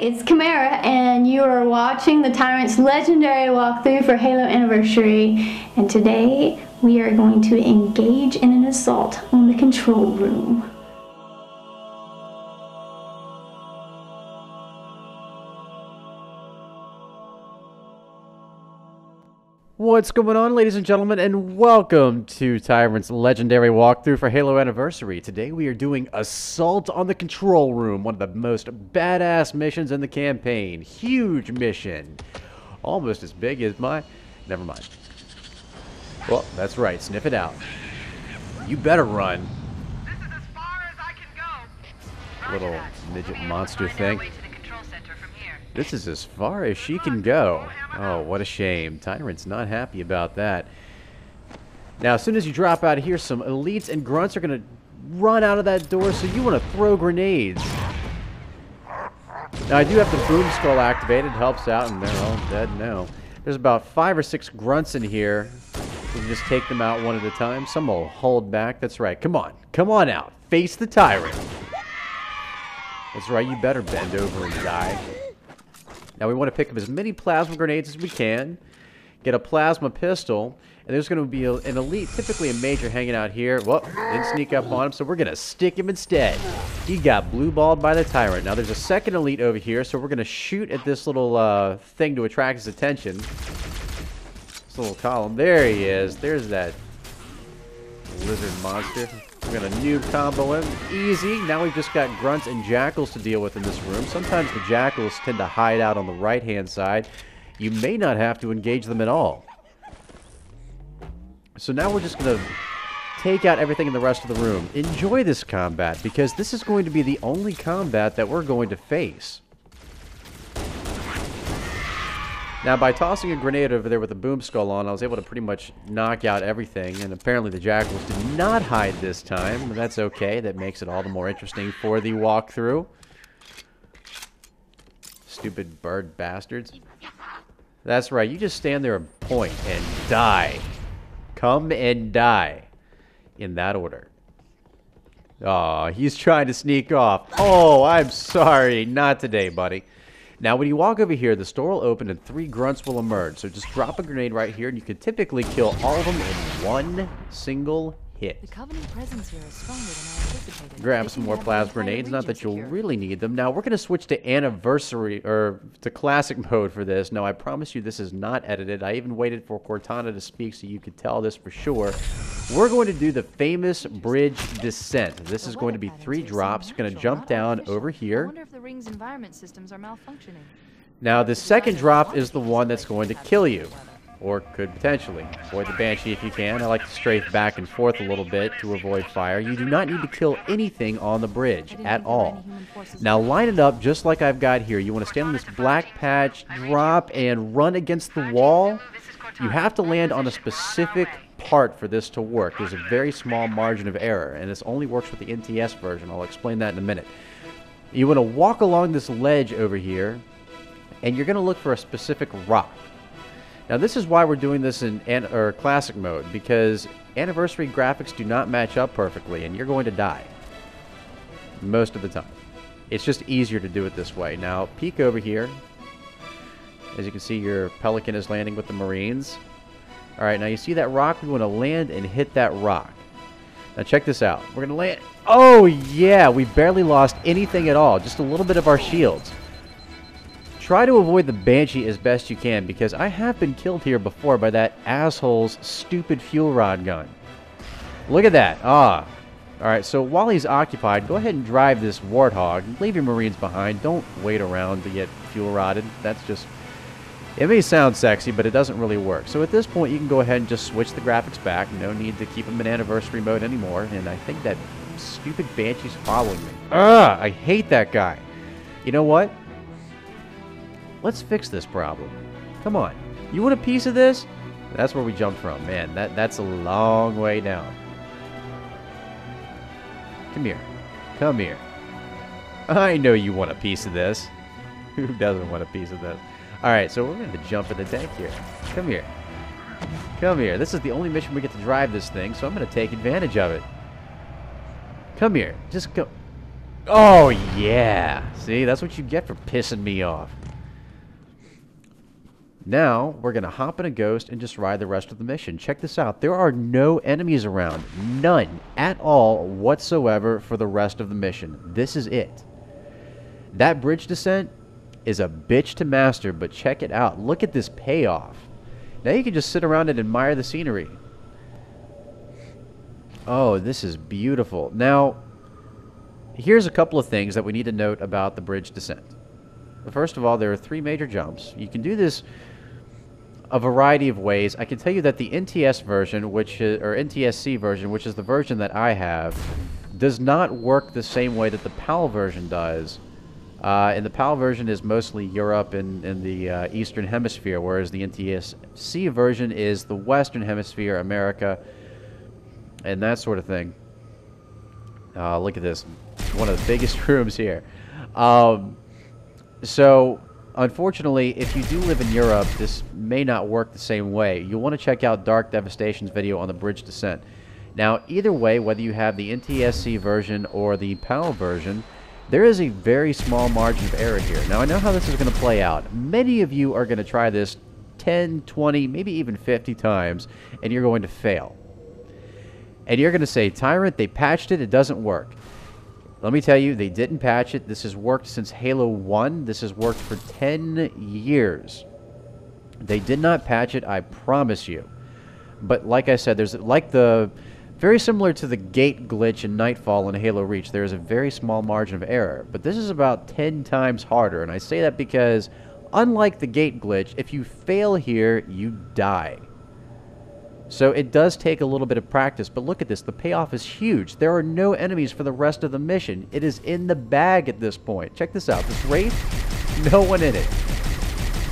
it's Chimera, and you are watching the Tyrant's legendary walkthrough for Halo Anniversary. And today, we are going to engage in an assault on the control room. What's going on, ladies and gentlemen, and welcome to Tyrant's legendary walkthrough for Halo Anniversary. Today we are doing Assault on the Control Room, one of the most badass missions in the campaign. Huge mission. Almost as big as my... Never mind. Well, that's right. Sniff it out. You better run. This is as far as I can go. Little midget monster thing. This is as far as she can go. Oh, what a shame. Tyrant's not happy about that. Now, as soon as you drop out of here, some elites and grunts are going to run out of that door, so you want to throw grenades. Now, I do have the boom skull activated. It helps out, and they're all dead now. There's about 5 or 6 grunts in here. We can just take them out one at a time. Some will hold back. That's right. Come on. Come on out. Face the tyrant. That's right. You better bend over and die. Now we want to pick up as many plasma grenades as we can, get a plasma pistol, and there's going to be an elite, typically a major, hanging out here. Well, didn't sneak up on him, so we're going to stick him instead. He got blue-balled by the tyrant. Now there's a second elite over here, so we're going to shoot at this little thing to attract his attention. This little column. There he is. There's that lizard monster. We're going to nuke combo him. Easy. Now we've just got grunts and jackals to deal with in this room. Sometimes the jackals tend to hide out on the right-hand side. You may not have to engage them at all. So now we're just going to take out everything in the rest of the room. Enjoy this combat, because this is going to be the only combat that we're going to face. Now, by tossing a grenade over there with a boom skull on, I was able to pretty much knock out everything, and apparently the jackals did not hide this time, but that's okay. That makes it all the more interesting for the walkthrough. Stupid bird bastards. That's right, you just stand there and point and die. Come and die. In that order. Aw, he's trying to sneak off. Oh, I'm sorry. Not today, buddy. Now, when you walk over here, the store will open and 3 grunts will emerge. So just drop a grenade right here, and you can typically kill all of them in one single hit. The Covenant presence here is stronger than I anticipated. Grab some more plasma grenades. Not that you'll really need them. Now, we're going to switch to Anniversary, or to Classic mode for this. Now, I promise you this is not edited. I even waited for Cortana to speak so you could tell this for sure. We're going to do the famous bridge descent. This is going to be 3 drops. You're going to jump down over here. I wonder if the ring's environment systems are malfunctioning. Now, the second drop is the one that's going to kill you. Or could potentially. Avoid the Banshee if you can. I like to strafe back and forth a little bit to avoid fire. You do not need to kill anything on the bridge at all. Now line it up just like I've got here. You want to stand on this black patch, drop, and run against the wall. You have to land on a specific part for this to work. There's a very small margin of error, and this only works with the NTS version. I'll explain that in a minute. You want to walk along this ledge over here, and you're going to look for a specific rock. Now, this is why we're doing this in Classic mode, because Anniversary graphics do not match up perfectly, and you're going to die. Most of the time. It's just easier to do it this way. Now, peek over here. As you can see, your Pelican is landing with the Marines. Alright, now you see that rock? We want to land and hit that rock. Now, check this out. We're going to land... Oh, yeah! We barely lost anything at all. Just a little bit of our shields. Try to avoid the Banshee as best you can, because I have been killed here before by that asshole's stupid fuel rod gun. Look at that. Ah. Alright, so while he's occupied, go ahead and drive this Warthog. Leave your Marines behind. Don't wait around to get fuel rodded. That's just... It may sound sexy, but it doesn't really work. So at this point, you can go ahead and just switch the graphics back. No need to keep them in Anniversary mode anymore. And I think that stupid Banshee's following me. Ah, I hate that guy. You know what? Let's fix this problem. Come on. You want a piece of this? That's where we jumped from. Man, that's a long way down. Come here. Come here. I know you want a piece of this. Who doesn't want a piece of this? Alright, so we're going to jump in the tank here. Come here. Come here. This is the only mission we get to drive this thing, so I'm going to take advantage of it. Come here. Just go. Oh, yeah. See, that's what you get for pissing me off. Now, we're going to hop in a ghost and just ride the rest of the mission. Check this out. There are no enemies around. None at all whatsoever for the rest of the mission. This is it. That bridge descent is a bitch to master, but check it out. Look at this payoff. Now you can just sit around and admire the scenery. Oh, this is beautiful. Now, here's a couple of things that we need to note about the bridge descent. First of all, there are 3 major jumps. You can do this a variety of ways. I can tell you that the NTS version, or NTSC version, which is the version that I have, does not work the same way that the PAL version does. And the PAL version is mostly Europe and the Eastern Hemisphere, whereas the NTSC version is the Western Hemisphere, America, and that sort of thing. Look at this. One of the biggest rooms here. So, unfortunately, if you do live in Europe, this may not work the same way. You'll want to check out Dark Devastation's video on the bridge descent. Now, either way, whether you have the NTSC version or the PAL version, there is a very small margin of error here. Now, I know how this is going to play out. Many of you are going to try this 10, 20, maybe even 50 times, and you're going to fail. And you're going to say, Tyrant, they patched it, it doesn't work. Let me tell you, they didn't patch it. This has worked since Halo 1. This has worked for 10 years. They did not patch it, I promise you. But like I said, there's very similar to the gate glitch in Nightfall in Halo Reach, there is a very small margin of error. But this is about 10 times harder, and I say that because, unlike the gate glitch, if you fail here, you die. So it does take a little bit of practice, but look at this. The payoff is huge. There are no enemies for the rest of the mission. It is in the bag at this point. Check this out. This Wraith, no one in it.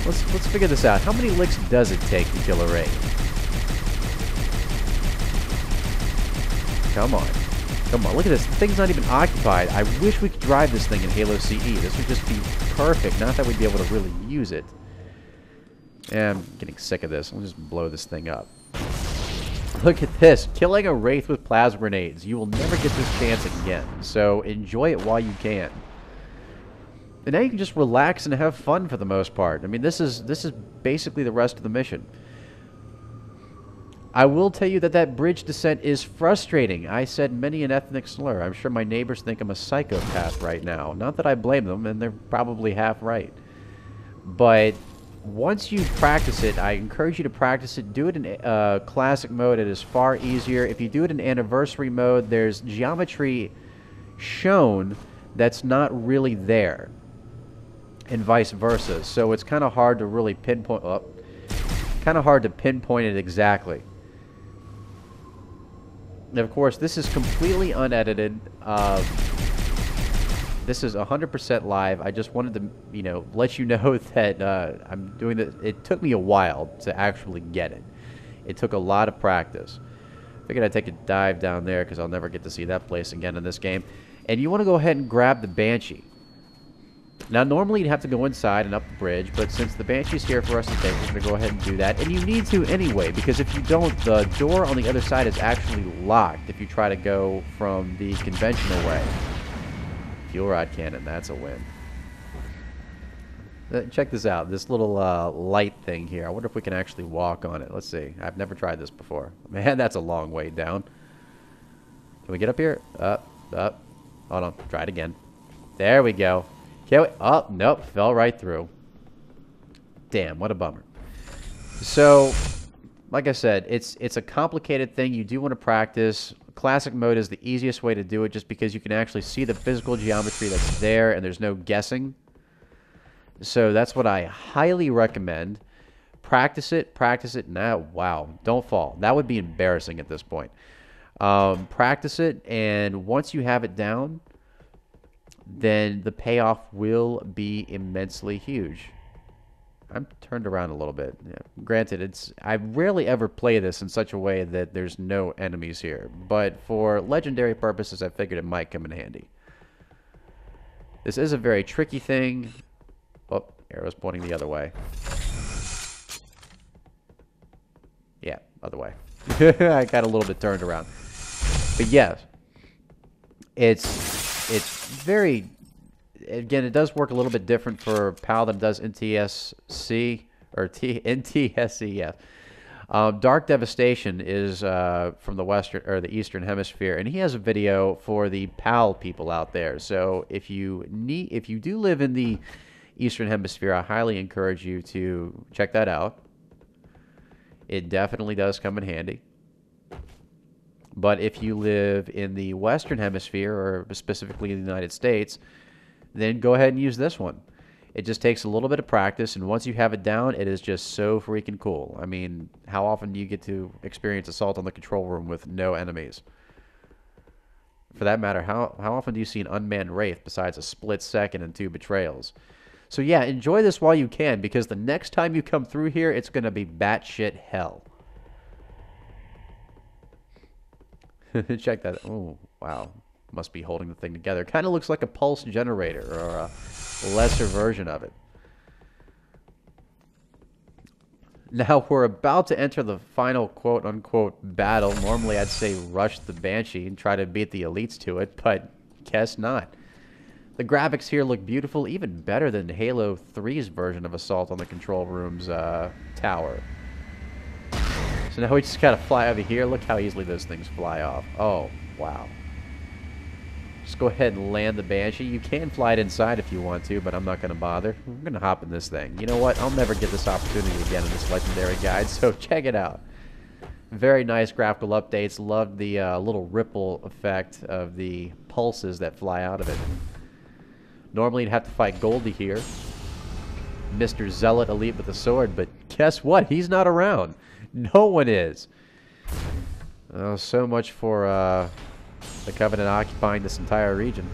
Let's figure this out. How many licks does it take to kill a Wraith? Come on. Come on. Look at this. The thing's not even occupied. I wish we could drive this thing in Halo CE. This would just be perfect. Not that we'd be able to really use it. Yeah, I'm getting sick of this. We'll just blow this thing up. Look at this. Killing a Wraith with plasma grenades. You will never get this chance again. So enjoy it while you can. And now you can just relax and have fun for the most part. I mean, this is basically the rest of the mission. I will tell you that that bridge descent is frustrating. I said many an ethnic slur. I'm sure my neighbors think I'm a psychopath right now. Not that I blame them, and they're probably half right. But once you practice it, I encourage you to practice it. Do it in classic mode. It is far easier. If you do it in anniversary mode, there's geometry shown that's not really there, and vice versa. So it's kind of hard to really pinpoint. Kind of hard to pinpoint it exactly. And of course, this is completely unedited. This is 100% live. I just wanted to, let you know that I'm doing this. It took me a while to actually get it. It took a lot of practice. Figured I'd take a dive down there because I'll never get to see that place again in this game. And you want to go ahead and grab the Banshee. Now, normally you'd have to go inside and up the bridge, but since the Banshee's here for us to take, we're going to go ahead and do that. And you need to anyway, because if you don't, the door on the other side is actually locked if you try to go from the conventional way. Fuel rod cannon, that's a win. Check this out, this little light thing here. I wonder if we can actually walk on it. Let's see. I've never tried this before. Man, that's a long way down. Can we get up here? Up. Hold on, try it again. There we go. Oh, nope, fell right through. Damn, what a bummer. So, like I said, it's a complicated thing. You do want to practice. Classic mode is the easiest way to do it just because you can actually see the physical geometry that's there and there's no guessing. So that's what I highly recommend. Practice it. Now, wow, don't fall. That would be embarrassing at this point. Practice it, and once you have it down, then the payoff will be immensely huge. I'm turned around a little bit. Yeah. Granted, I rarely ever play this in such a way that there's no enemies here, but for legendary purposes, I figured it might come in handy. This is a very tricky thing. Oh, arrow's pointing the other way. Yeah, other way. I got a little bit turned around. But yes, it's It's very... Again, it does work a little bit different for PAL than it does NTSC, or NTSC, yeah. Dark Devastation is from the western or the eastern hemisphere, and he has a video for the PAL people out there. So if you do live in the eastern hemisphere, I highly encourage you to check that out. It definitely does come in handy. But if you live in the western hemisphere, or specifically in the United States, then go ahead and use this one. It just takes a little bit of practice, and once you have it down, it is just so freaking cool. I mean, how often do you get to experience assault on the control room with no enemies? For that matter, how often do you see an unmanned wraith besides a split second and 2 betrayals? So yeah, enjoy this while you can, because the next time you come through here, it's going to be batshit hell. Check that. Oh, wow. Must be holding the thing together. Kind of looks like a pulse generator, or a lesser version of it. Now we're about to enter the final quote-unquote battle. Normally I'd say rush the Banshee and try to beat the elites to it, but guess not. The graphics here look beautiful, even better than Halo 3's version of Assault on the Control Room's tower. So now we just gotta fly over here. Look how easily those things fly off. Oh, wow. Just go ahead and land the Banshee. You can fly it inside if you want to, but I'm not going to bother. I'm going to hop in this thing. You know what? I'll never get this opportunity again in this Legendary Guide, so check it out. Very nice graphical updates. Loved the little ripple effect of the pulses that fly out of it. Normally you'd have to fight Goldie here. Mr. Zealot Elite with a sword, but guess what? He's not around. No one is. Oh, so much for... the Covenant occupying this entire region.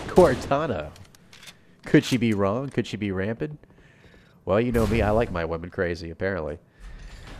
Cortana. Could she be wrong? Could she be rampant? Well, you know me. I like my women crazy, apparently.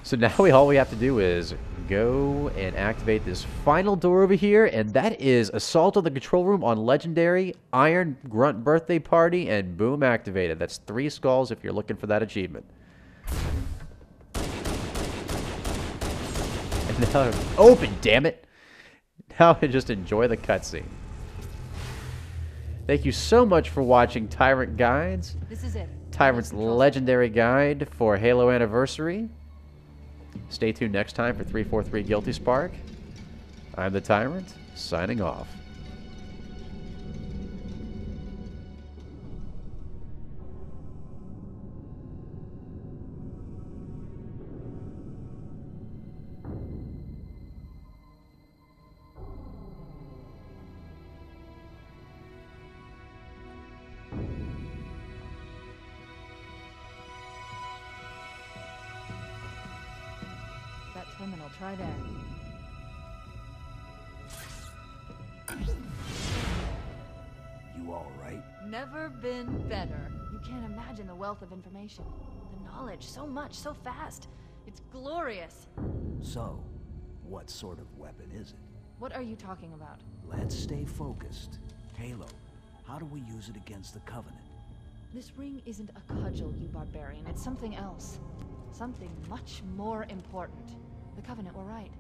So now all we have to do is go and activate this final door over here, and that is Assault on the Control Room on Legendary, Iron Grunt Birthday Party, and boom, activated. That's 3 skulls if you're looking for that achievement. And now, open, damn it! Now just enjoy the cutscene. Thank you so much for watching Tyrant Guides. This is it. Tyrant's Legendary Guide for Halo Anniversary. Stay tuned next time for 343 Guilty Spark. I'm the Tyrant, signing off. That terminal, try there. You all right? Never been better. You can't imagine the wealth of information. The knowledge, so much, so fast. It's glorious. So, what sort of weapon is it? What are you talking about? Let's stay focused. Halo, how do we use it against the Covenant? This ring isn't a cudgel, you barbarian. It's something else. Something much more important. The Covenant were right.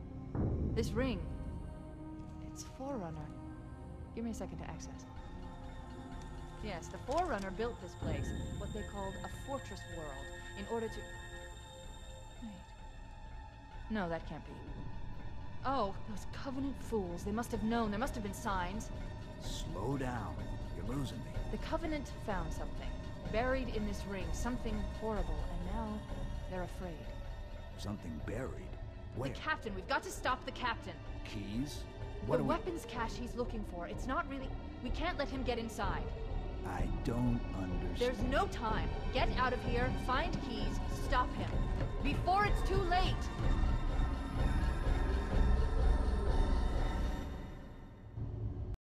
This ring, it's Forerunner. Give me a second to access. Yes, the Forerunner built this place, what they called a fortress world, in order to... Wait. No, that can't be. Oh, those Covenant fools. They must have known. There must have been signs. Slow down. You're losing me. The Covenant found something. Buried in this ring. Something horrible. And now, they're afraid. Something buried? Where? The captain. We've got to stop the captain. Keys? The weapons cache he's looking for. It's not really... We can't let him get inside. I don't understand. There's no time. Get out of here, find keys, stop him. Before it's too late!